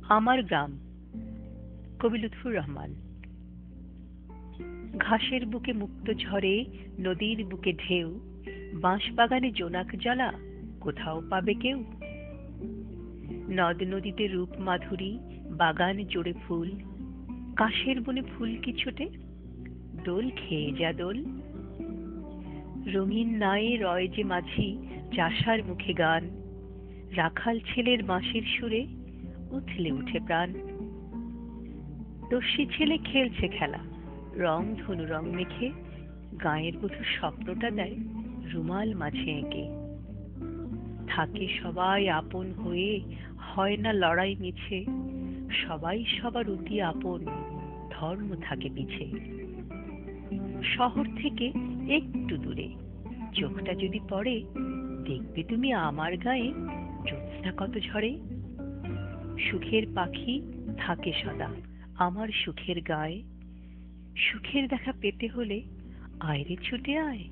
আমার গ্রাম, কবি লুৎফর রহমান। ঘাসের বুকে মুক্ত ঝরে, নদীর বুকে ঢেউ, বাঁশবাগানে জোনাক জ্বালা, কোথাও পাবে কেউ? নদ নদীতে রূপ মাধুরী, বাগান জুড়ে ফুল, কাশের বনে ফুল কি ছোটে? দোল খেয়ে যা দোল। রঙিন নায়ে রয় যে মাঝি, চাষার মুখে গান, রাখাল ছেলের বাঁশির সুরে উথলে উঠে প্রাণ। দস্যি ছেলে খেলছে খেলা, রং ধনু রং মেখে, গাঁয়ের বধূ স্বপ্নটা দেয় রুমাল মাঝে এঁকে। থাকে সবাই আপন হয়ে, হয় না লড়াই মিছে, সবাই সবার অতি আপন, ধর্ম থাকে পিছে। শহর থেকে একটু দূরে চোখটা যদি পড়ে, দেখবে তুমি আমার গায়ে জ্যোৎস্না কত ঝরে। সুখের পাখি থাকে সদা আমার সুখের গায়ে, সুখের দেখা পেতে হলে আয় রে ছুটে আয়।